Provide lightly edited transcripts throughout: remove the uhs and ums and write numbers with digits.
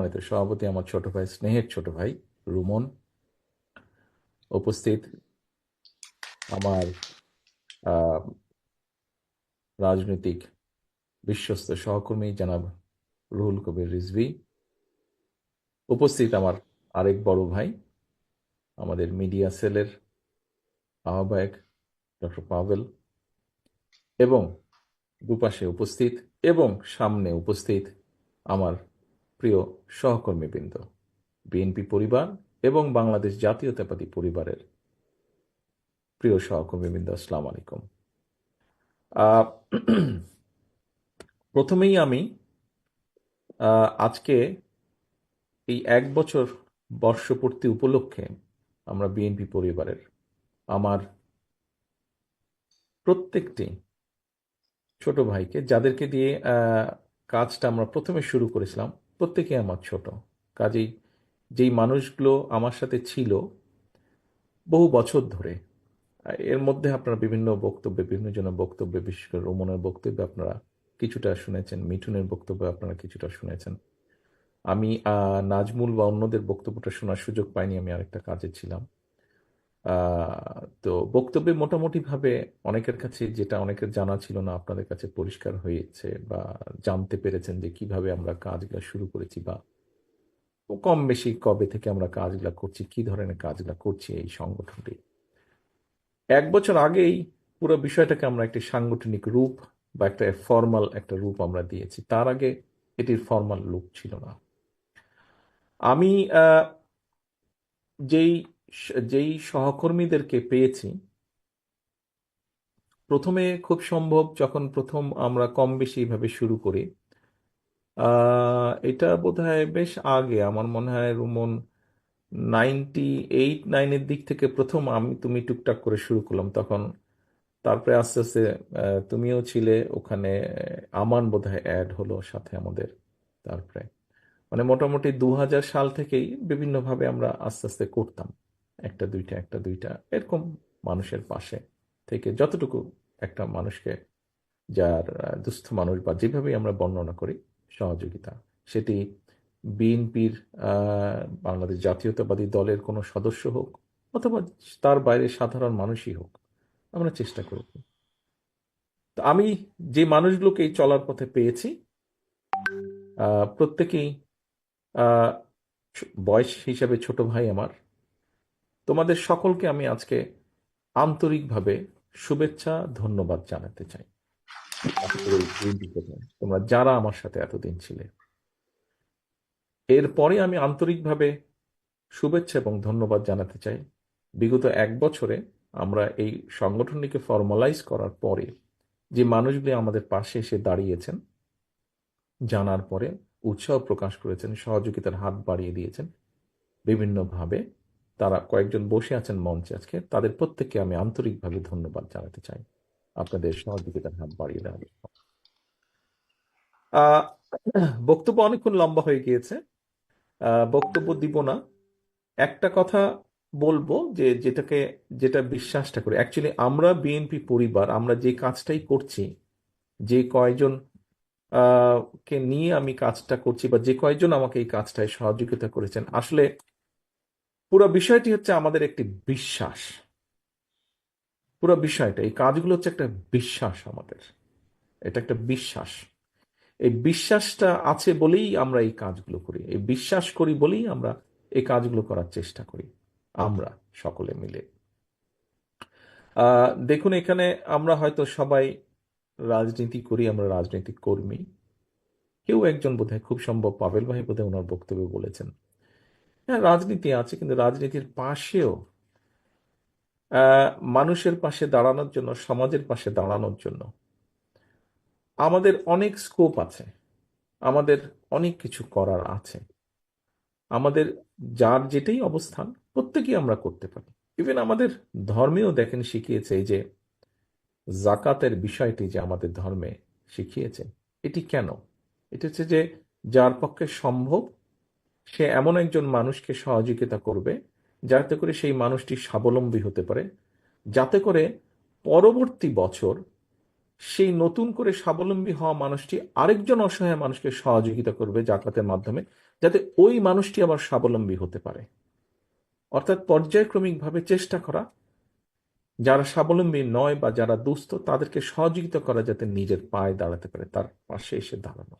সম্মানিত সভাপতি, আমার ছোট ভাই, স্নেহের ছোট ভাই রুমন উপস্থিত, আমার আহ, রাজনৈতিক বিশ্বস্ত সহকর্মী জনাব রুহুল কবির রিজভী উপস্থিত, আমার আরেক বড় ভাই, আমাদের মিডিয়া সেলের আহ্বায়ক ডক্টর পাভেল, এবং দুপাশে উপস্থিত এবং সামনে উপস্থিত আমার প্রিয় সহকর্মীবৃন্দ, বিএনপি পরিবার এবং বাংলাদেশ জাতীয়তাবাদী পরিবারের প্রিয় সহকর্মীবৃন্দ, আসসালামু আলাইকুম। আহ, প্রথমেই আমি আজকে এই 1 বছর বর্ষপূর্তি উপলক্ষে আমরা বিএনপি পরিবারের আমার প্রত্যেকটি ছোট ভাইকে, যাদেরকে দিয়ে কাজটা আমরা প্রথমে শুরু করেছিলাম, প্রত্যেকে আমার ছোট, কাজেই যেই মানুষগুলো আমার সাথে ছিল বহু বছর ধরে, এর মধ্যে আপনারা বিভিন্ন বক্তব্যে, বিভিন্ন জনের বক্তব্যে, বিশেষ করে রোমনের বক্তব্যে আপনারা কিছুটা শুনেছেন, মিঠুনের বক্তব্যে আপনারা কিছুটা শুনেছেন। আমি নাজমুল বা অন্যদের বক্তব্যটা শোনার সুযোগ পাইনি, আমি আরেকটা কাজে ছিলাম। তো বক্তব্যে মোটামুটিভাবে অনেকের কাছে, যেটা অনেকের জানা ছিল না, আপনাদের কাছে পরিষ্কার হয়েছে বা জানতে পেরেছেন যে কিভাবে আমরা কাজগুলো শুরু করেছি বা কম বেশি কবে থেকে আমরা কাজগুলো করছি, কি ধরনের কাজগুলো করছি এই সংগঠনটি। 1 বছর আগেই পুরো বিষয়টাকে আমরা একটি সাংগঠনিক রূপ বা একটা ফর্মাল একটা রূপ আমরা দিয়েছি। তার আগে এটির ফর্মাল রূপ ছিল না। আমি যেই যেই সহকর্মীদেরকে পেয়েছি, প্রথমে খুব সম্ভব যখন প্রথম আমরা কম বেশি এইভাবে শুরু করি, এটা বোধহয় বেশ আগে, আমার মনে হয় রুমন 98-99-এর দিক থেকে প্রথম আমি তুমি টুকটাক করে শুরু করলাম। তখন তারপরে আস্তে আস্তে তুমিও ছিলে ওখানে, আমান বোধহয় অ্যাড হলো সাথে আমাদের। তারপরে মানে মোটামুটি 2000 সাল থেকেই বিভিন্নভাবে আমরা আস্তে আস্তে করতাম, একটা দুইটা একটা দুইটা এরকম মানুষের পাশে থেকে যতটুকু একটা মানুষকে, যার দুস্থ মানুষ বা যেভাবেই আমরা বর্ণনা করি সহযোগিতা, সেটি বিএনপির বাংলাদেশ জাতীয়তাবাদী দলের কোনো সদস্য হোক অথবা তার বাইরে সাধারণ মানুষই হোক, আমরা চেষ্টা করব। তো আমি যে মানুষগুলোকে এই চলার পথে পেয়েছি, প্রত্যেকেই আহ, বয়স হিসাবে ছোট ভাই আমার। তোমাদের সকলকে আমি আজকে আন্তরিকভাবে শুভেচ্ছা, ধন্যবাদ জানাতে চাই। আজকের এই দিনটিতে তোমরা যারা আমার সাথে এতদিন ছিলে, এরপরে আমি আন্তরিকভাবে শুভেচ্ছা এবং ধন্যবাদ জানাতে চাই বিগত 1 বছরে আমরা এই সংগঠনটিকে ফর্মালাইজ করার পরে যে মানুষগুলি আমাদের পাশে এসে দাঁড়িয়েছেন, জানার পরে উৎসাহ প্রকাশ করেছেন, সহযোগিতার হাত বাড়িয়ে দিয়েছেন বিভিন্নভাবে। তারা কয়েকজন বসে আছেন মঞ্চে আজকে, তাদের প্রত্যেককে আমি আন্তরিকভাবে ধন্যবাদ জানাতে চাই আপনাদের সহযোগিতার হাত বাড়িয়ে দেওয়ার জন্য। আহ, বক্তব্য অনেকক্ষণ লম্বা হয়ে গিয়েছে, বক্তব্য দিব না। একটা কথা বলবো যে যেটা বিশ্বাসটা করি, অ্যাকচুয়ালি আমরা বিএনপি পরিবার, আমরা যে কাজটাই করছি, যে কয়জন কে নিয়ে আমি কাজটা করছি বা যে কয়জন আমাকে এই কাজটায় সহযোগিতা করেছেন, আসলে পুরো বিষয়টি হচ্ছে আমাদের একটি বিশ্বাস। পুরো বিষয়টা, এই কাজগুলো হচ্ছে একটা বিশ্বাস আমাদের, এটা একটা বিশ্বাস। এই বিশ্বাসটা আছে বলেই আমরা এই কাজগুলো করি, এই বিশ্বাস করি বলেই আমরা এই কাজগুলো করার চেষ্টা করি, আমরা সকলে মিলে। দেখুন, এখানে আমরা হয়তো সবাই রাজনীতি করি, আমরা রাজনৈতিক কর্মী। কেউ একজন বোধহয়, খুব সম্ভব পাবেল ভাই বোধহয় ওনার বক্তব্যে বলেছেন, হ্যাঁ রাজনীতি আছে, কিন্তু রাজনীতির পাশেও মানুষের পাশে দাঁড়ানোর জন্য, সমাজের পাশে দাঁড়ানোর জন্য আমাদের অনেক স্কোপ আছে, আমাদের অনেক কিছু করার আছে। আমাদের যার যেটাই অবস্থান, প্রত্যেকেই আমরা করতে পারি। ইভেন আমাদের ধর্মেও দেখেন শিখিয়েছে, এই যে জাকাতের বিষয়টি যে আমাদের ধর্মে শিখিয়েছে, এটি কেন? এটা হচ্ছে যে যার পক্ষে সম্ভব সে এমন একজন মানুষকে সহযোগিতা করবে যাতে করে সেই মানুষটি স্বাবলম্বী হতে পারে, যাতে করে পরবর্তী বছর সেই নতুন করে স্বাবলম্বী হওয়া মানুষটি আরেকজন অসহায় মানুষকে সহযোগিতা করবে জাকাতের মাধ্যমে, যাতে ওই মানুষটি আবার স্বাবলম্বী হতে পারে। অর্থাৎ পর্যায়ক্রমিকভাবে চেষ্টা করা, যারা স্বাবলম্বী নয় বা যারা দুস্থ তাদেরকে সহযোগিতা করা যাতে নিজের পায়ে দাঁড়াতে পারে, তার পাশে এসে দাঁড়ানো।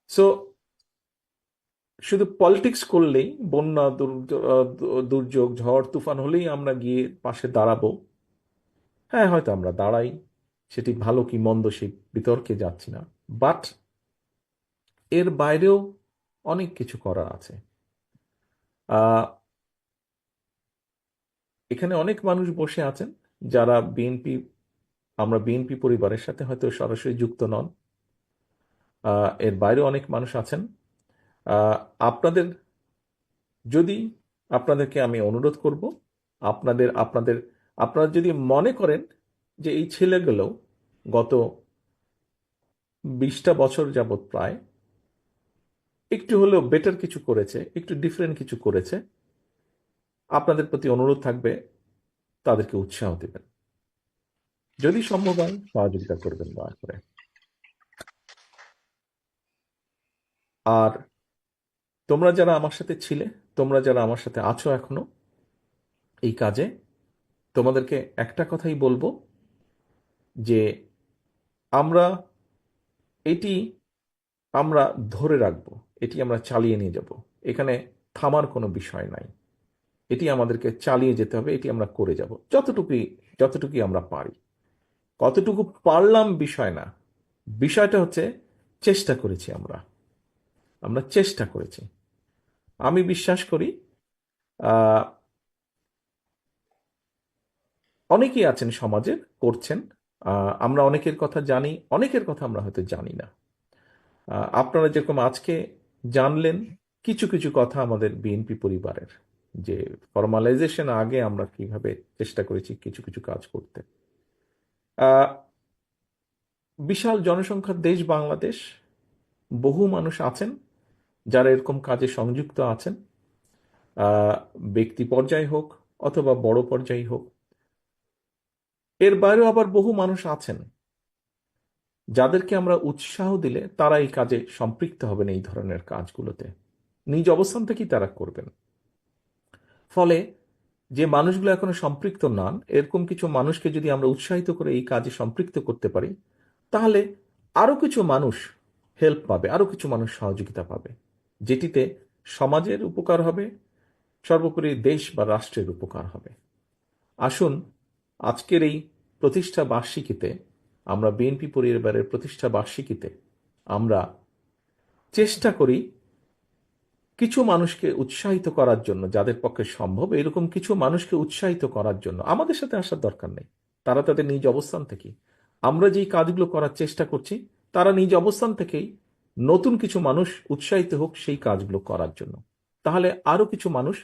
সো শুধু পলিটিক্স করলেই, বন্যা দুর্যোগ ঝড় তুফান হলেই আমরা গিয়ে পাশে দাঁড়াবো, হ্যাঁ হয়তো আমরা দাঁড়াই, সেটি ভালো কি মন্দ সেই বিতর্কে যাচ্ছি না, বাট এর বাইরেও অনেক কিছু করার আছে। আহ এখানে অনেক মানুষ বসে আছেন যারা বিএনপি, আমরা বিএনপি পরিবারের সাথে হয়তো সরাসরি যুক্ত নন। এর বাইরেও অনেক মানুষ আছেন। আহ, আপনাদের যদি, আপনাদেরকে আমি অনুরোধ করব, আপনাদের আপনাদের আপনারা যদি মনে করেন যে এই ছেলেগুলো গত 20টা বছর যাবৎ প্রায় একটু হলেও বেটার কিছু করেছে, একটু ডিফারেন্ট কিছু করেছে, আপনাদের প্রতি অনুরোধ থাকবে তাদেরকে উৎসাহ দেবেন, যদি সম্ভব হয় সহযোগিতা করবেন দয়া করে। আর তোমরা যারা আমার সাথে ছিলে, তোমরা যারা আমার সাথে আছো এখনো এই কাজে, তোমাদেরকে একটা কথাই বলবো যে আমরা এটি আমরা ধরে রাখবো, এটি আমরা চালিয়ে নিয়ে যাব, এখানে থামার কোনো বিষয় নাই। এটি আমাদেরকে চালিয়ে যেতে হবে, এটি আমরা করে যাব যতটুকুই আমরা পারি। কতটুকু পারলাম বিষয় না, বিষয়টা হচ্ছে চেষ্টা করেছি আমরা, আমরা চেষ্টা করেছি। আমি বিশ্বাস করি আহ অনেকেই আছেন সমাজে করছেন, আমরা অনেকের কথা জানি, অনেকের কথা আমরা হয়তো জানি না। আপনারা যেরকম আজকে জানলেন কিছু কিছু কথা আমাদের বিএনপি পরিবারের, যে ফর্মালাইজেশন আগে আমরা কিভাবে চেষ্টা করেছি কিছু কিছু কাজ করতে। আহ, বিশাল জনসংখ্যার দেশ বাংলাদেশ, বহু মানুষ আছেন যারা এরকম কাজে সংযুক্ত আছেন, আহ, ব্যক্তি পর্যায়ে হোক অথবা বড় পর্যায়ে হোক। এর বাইরেও আবার বহু মানুষ আছেন যাদেরকে আমরা উৎসাহ দিলে তারা এই কাজে সম্পৃক্ত হবেন, এই ধরনের কাজগুলোতে নিজ অবস্থান থেকেই তারা করবেন। ফলে যে মানুষগুলো এখনো সম্পৃক্ত নন, এরকম কিছু মানুষকে যদি আমরা উৎসাহিত করে এই কাজে সম্পৃক্ত করতে পারি, তাহলে আরো কিছু মানুষ হেল্প পাবে, আরো কিছু মানুষ সহযোগিতা পাবে, যেটিতে সমাজের উপকার হবে, সর্বোপরি দেশ বা রাষ্ট্রের উপকার হবে। আসুন আজকের এই প্রতিষ্ঠা বার্ষিকীতে, আমরা বিএনপি পরিবারের প্রতিষ্ঠা বার্ষিকীতে আমরা চেষ্টা করি কিছু মানুষকে উৎসাহিত করার জন্য, যাদের পক্ষে সম্ভব এরকম কিছু মানুষকে উৎসাহিত করার জন্য। আমাদের সাথে আসার দরকার নেই, তারা তাদের নিজ অবস্থান থেকে, আমরা যেই কাজগুলো করার চেষ্টা করছি তারা নিজ অবস্থান থেকেই নতুন কিছু মানুষ উৎসাহিত হোক সেই কাজগুলো করার জন্য। তাহলে আরো কিছু মানুষ